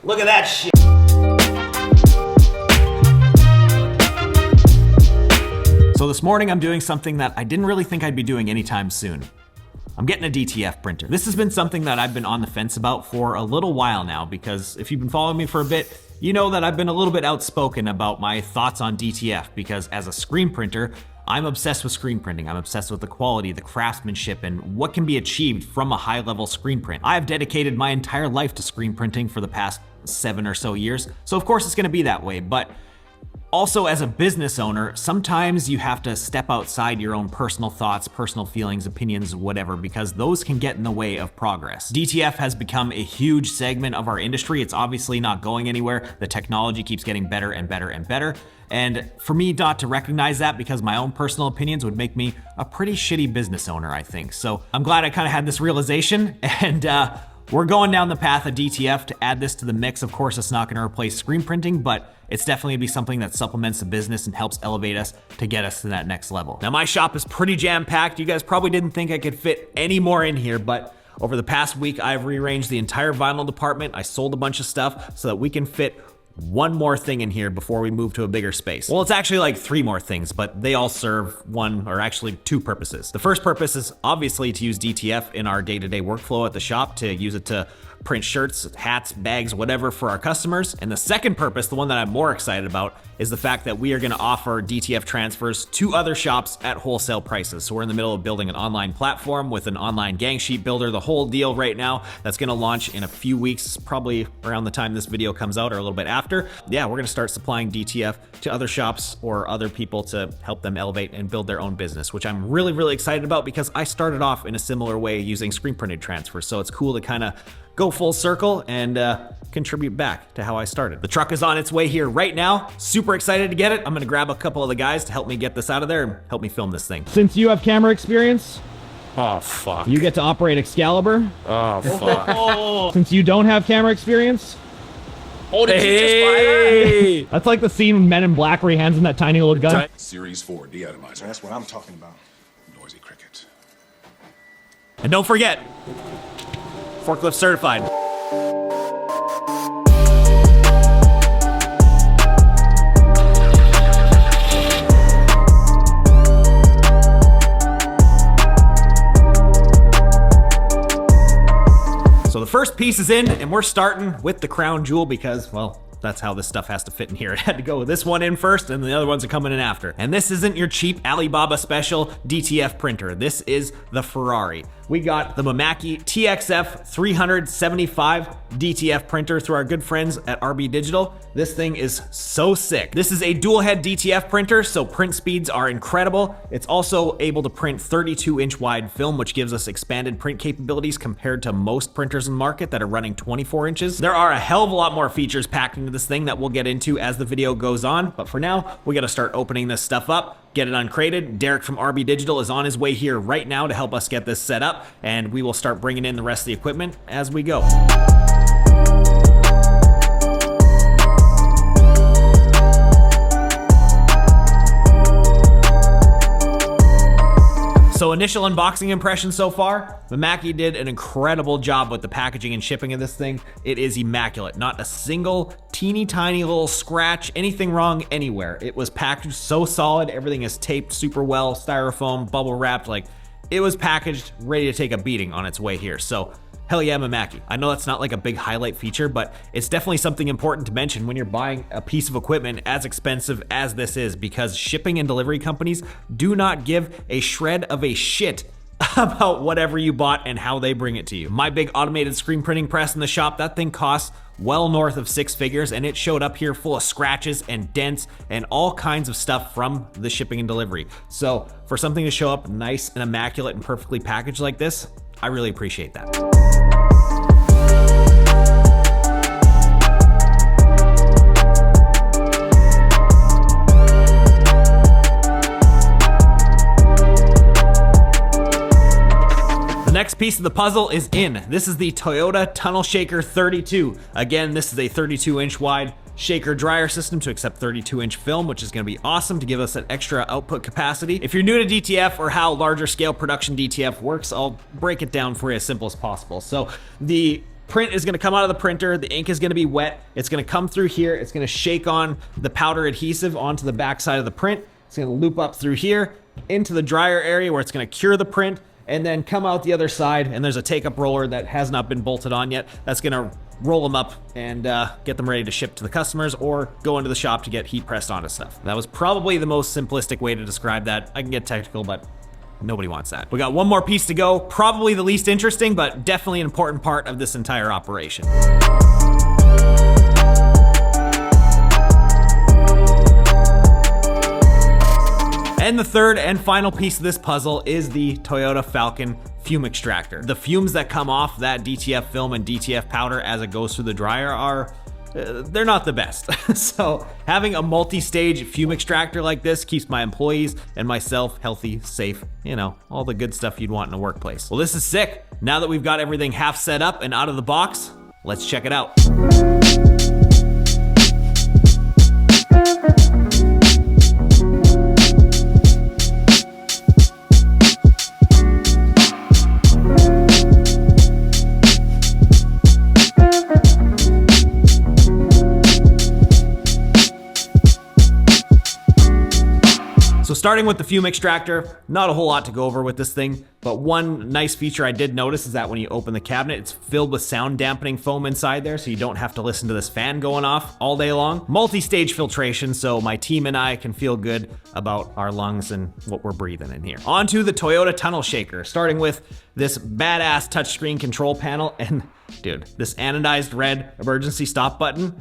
Look at that shit. So this morning I'm doing something that I didn't really think I'd be doing anytime soon. I'm getting a DTF printer. This has been something that I've been on the fence about for a little while now, because if you've been following me for a bit, you know that I've been a little bit outspoken about my thoughts on DTF, because as a screen printer, I'm obsessed with screen printing. I'm obsessed with the quality, the craftsmanship, and what can be achieved from a high-level screen print. I have dedicated my entire life to screen printing for the past 7 or so years, so of course it's gonna be that way, but also, as a business owner, sometimes you have to step outside your own personal thoughts, personal feelings, opinions, whatever, because those can get in the way of progress. DTF has become a huge segment of our industry. It's obviously not going anywhere. The technology keeps getting better and better and better. And for me not to recognize that because my own personal opinions would make me a pretty shitty business owner, I think. So I'm glad I kind of had this realization, and we're going down the path of DTF to add this to the mix. Of course, it's not gonna replace screen printing, but it's definitely gonna be something that supplements the business and helps elevate us to get us to that next level. Now, my shop is pretty jam-packed. You guys probably didn't think I could fit any more in here, but over the past week, I've rearranged the entire vinyl department. I sold a bunch of stuff so that we can fit one more thing in here before we move to a bigger space. Well, it's actually like 3 more things, but they all serve one, or actually 2 purposes. The first purpose is obviously to use DTF in our day-to-day workflow at the shop, to use it to print shirts, hats, bags, whatever for our customers. And the second purpose, the one that I'm more excited about, is the fact that we are gonna offer DTF transfers to other shops at wholesale prices. So we're in the middle of building an online platform with an online gang sheet builder, the whole deal right now. That's gonna launch in a few weeks, probably around the time this video comes out or a little bit after. Yeah, we're gonna start supplying DTF to other shops or other people to help them elevate and build their own business, which I'm really, really excited about because I started off in a similar way using screen printed transfers. So it's cool to kind of go full circle and contribute back to how I started. The truck is on its way here right now. Super excited to get it. I'm gonna grab a couple of the guys to help me get this out of there and help me film this thing. Since you have camera experience, oh fuck, you get to operate Excalibur. Oh fuck. Since you don't have camera experience, Oh, did you just buy that? that's like the scene when Men in Black where he hands him that tiny little gun. Series 4 deatomizer. That's what I'm talking about. Noisy cricket. And don't forget, forklift certified. So the first piece is in, and we're starting with the crown jewel because, well, that's how this stuff has to fit in here. It had to go with this one in first, and the other ones are coming in after. And this isn't your cheap Alibaba special DTF printer. This is the Ferrari. We got the Mimaki TxF300-75 DTF printer through our good friends at RB Digital. This thing is so sick. This is a dual head DTF printer, so print speeds are incredible. It's also able to print 32-inch wide film, which gives us expanded print capabilities compared to most printers in the market that are running 24 inches. There are a hell of a lot more features packed into this thing that we'll get into as the video goes on, but for now, we gotta start opening this stuff up, get it uncrated. Derek from RB Digital is on his way here right now to help us get this set up, and we will start bringing in the rest of the equipment as we go. So initial unboxing impressions so far, Mimaki did an incredible job with the packaging and shipping of this thing. It is immaculate. Not a single teeny tiny little scratch, anything wrong anywhere. It was packaged so solid. Everything is taped super well, styrofoam, bubble wrapped. Like, it was packaged, ready to take a beating on its way here. So hell yeah, Mimaki. I know that's not like a big highlight feature, but it's definitely something important to mention when you're buying a piece of equipment as expensive as this is, because shipping and delivery companies do not give a shred of a shit about whatever you bought and how they bring it to you. My big automated screen printing press in the shop, that thing costs well north of 6 figures, and it showed up here full of scratches and dents and all kinds of stuff from the shipping and delivery. So for something to show up nice and immaculate and perfectly packaged like this, I really appreciate that. The next piece of the puzzle is in. This is the Toyota Tunnel Shaker 32. Again, this is a 32-inch wide shaker dryer system to accept 32-inch film, which is gonna be awesome to give us an extra output capacity. If you're new to DTF or how larger scale production DTF works, I'll break it down for you as simple as possible. So the print is gonna come out of the printer, the ink is gonna be wet, it's gonna come through here, it's gonna shake on the powder adhesive onto the back side of the print, it's gonna loop up through here into the dryer area where it's gonna cure the print, and then come out the other side, and there's a take-up roller that has not been bolted on yet. That's gonna roll them up and get them ready to ship to the customers or go into the shop to get heat pressed onto stuff. That was probably the most simplistic way to describe that. I can get technical, but nobody wants that. We got one more piece to go, probably the least interesting, but definitely an important part of this entire operation. And the third and final piece of this puzzle is the Toyota Falcon fume extractor. The fumes that come off that DTF film and DTF powder as it goes through the dryer are, they're not the best. So having a multi-stage fume extractor like this keeps my employees and myself healthy, safe, you know, all the good stuff you'd want in a workplace. Well, this is sick. Now that we've got everything half set up and out of the box, let's check it out. So starting with the fume extractor, not a whole lot to go over with this thing, but one nice feature I did notice is that when you open the cabinet, it's filled with sound dampening foam inside there, so you don't have to listen to this fan going off all day long. Multi-stage filtration, so my team and I can feel good about our lungs and what we're breathing in here. On to the Toyota tunnel shaker, starting with this badass touchscreen control panel, and dude, this anodized red emergency stop button.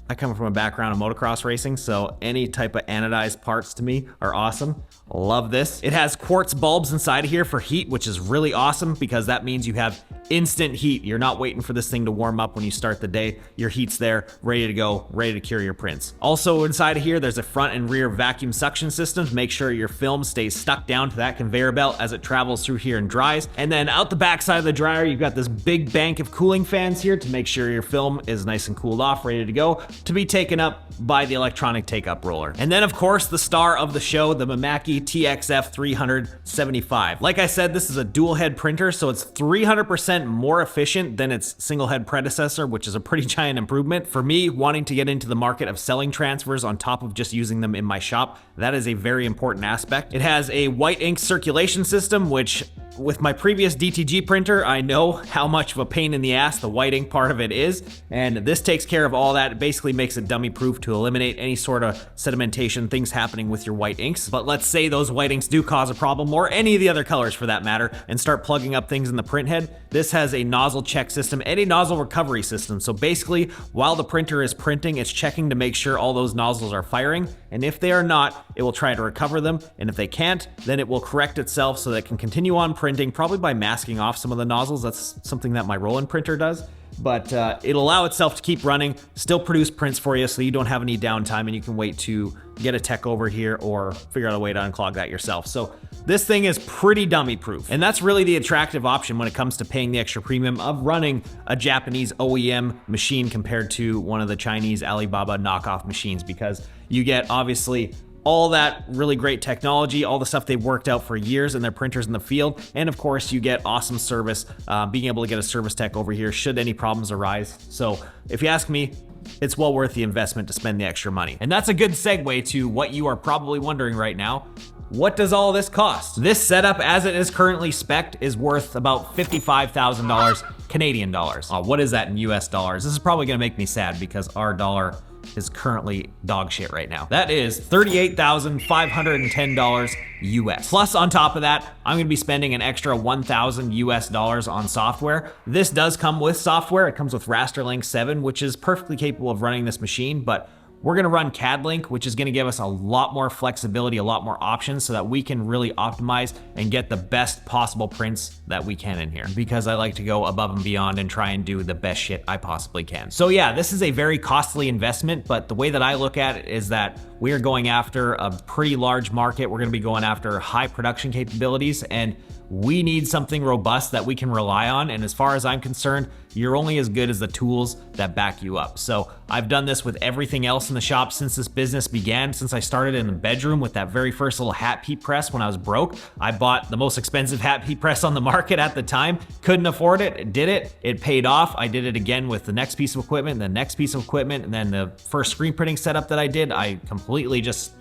I come from a background of motocross racing, so any type of anodized parts to me are awesome. Love this. It has quartz bulbs inside of here for heat, which is really awesome because that means you have instant heat. You're not waiting for this thing to warm up when you start the day. Your heat's there, ready to go, ready to cure your prints. Also inside of here, there's a front and rear vacuum suction system to make sure your film stays stuck down to that conveyor belt as it travels through here and dries. And then out the back side of the dryer, you've got this big bank of cooling fans here to make sure your film is nice and cooled off, ready to go, to be taken up by the electronic take-up roller. And then of course, the star of the show, the Mimaki TxF300-75. Like I said, this is a dual head printer, so it's 300% more efficient than its single head predecessor, which is a pretty giant improvement. For me, wanting to get into the market of selling transfers on top of just using them in my shop, that is a very important aspect. It has a white ink circulation system, which with my previous DTG printer, I know how much of a pain in the ass the white ink part of it is, and this takes care of all that. It basically makes it dummy proof to eliminate any sort of sedimentation, things happening with your white inks. But let's say those white inks do cause a problem, or any of the other colors for that matter, and start plugging up things in the print head. This has a nozzle check system and a nozzle recovery system. So basically, while the printer is printing, it's checking to make sure all those nozzles are firing, and if they are not, it will try to recover them, and if they can't, then it will correct itself so that it can continue on printing, probably by masking off some of the nozzles. That's something that my roll-in printer does. But it'll allow itself to keep running, still produce prints for you so you don't have any downtime and you can wait to get a tech over here or figure out a way to unclog that yourself. So this thing is pretty dummy proof. And that's really the attractive option when it comes to paying the extra premium of running a Japanese OEM machine compared to one of the Chinese Alibaba knockoff machines, because you get obviously all that really great technology, all the stuff they've worked out for years in their printers in the field. And of course you get awesome service, being able to get a service tech over here should any problems arise. So if you ask me, it's well worth the investment to spend the extra money. And that's a good segue to what you are probably wondering right now. What does all this cost? This setup as it is currently spec'd is worth about $55,000 Canadian dollars. What is that in US dollars? This is probably gonna make me sad because our dollar is currently dog shit right now. That is $38,510 US. Plus on top of that, I'm gonna be spending an extra $1,000 US dollars on software. This does come with software. It comes with Rasterlink 7, which is perfectly capable of running this machine, but we're gonna run CADLink, which is gonna give us a lot more flexibility, a lot more options so that we can really optimize and get the best possible prints that we can in here, because I like to go above and beyond and try and do the best shit I possibly can. So yeah, this is a very costly investment, but the way that I look at it is that we are going after a pretty large market. We're gonna be going after high production capabilities, and we need something robust that we can rely on. And as far as I'm concerned, you're only as good as the tools that back you up. So I've done this with everything else in the shop since this business began. Since I started in the bedroom with that very first little hat heat press when I was broke. I bought the most expensive hat heat press on the market at the time, couldn't afford it, did it, it paid off. I did it again with the next piece of equipment, the next piece of equipment, and then the first screen printing setup that I did, I completely just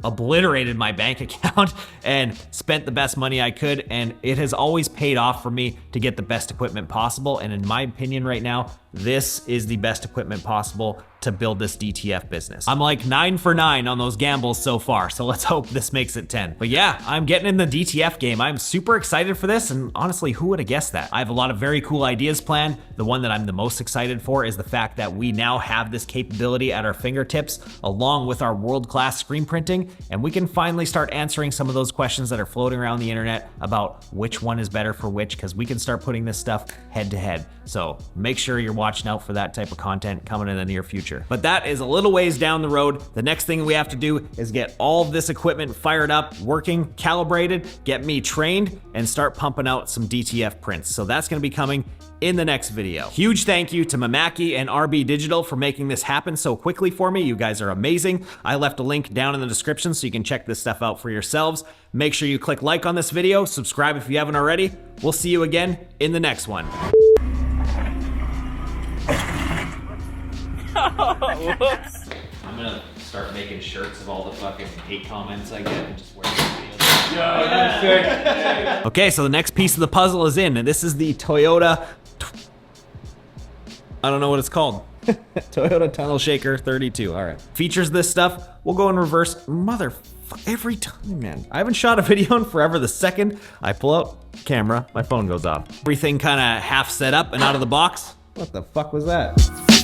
obliterated my bank account and spent the best money I could, and it has always paid off for me to get the best equipment possible. And in my opinion right now, this is the best equipment possible to build this DTF business. I'm like 9 for 9 on those gambles so far, so let's hope this makes it 10. But yeah, I'm getting in the DTF game. I'm super excited for this, and honestly, who would have guessed that? I have a lot of very cool ideas planned. The one that I'm the most excited for is the fact that we now have this capability at our fingertips, along with our world-class screen printing, and we can finally start answering some of those questions that are floating around the internet about which one is better for which, because we can start putting this stuff head to head. So make sure you're watching out for that type of content coming in the near future. But that is a little ways down the road. The next thing we have to do is get all of this equipment fired up, working, calibrated, get me trained, and start pumping out some DTF prints. So that's gonna be coming in the next video. Huge thank you to Mimaki and RB Digital for making this happen so quickly for me. You guys are amazing. I left a link down in the description so you can check this stuff out for yourselves. Make sure you click like on this video, subscribe if you haven't already. We'll see you again in the next one. Whoops. I'm gonna start making shirts of all the fucking hate comments I get and just wear videos. Okay, so the next piece of the puzzle is in, and this is the Toyota, I don't know what it's called. Toyota Tunnel Shaker 32, all right. Features this stuff, we'll go in reverse. Every time, man. I haven't shot a video in forever. The second I pull out camera, my phone goes off. Everything kind of half set up and out of the box. What the fuck was that?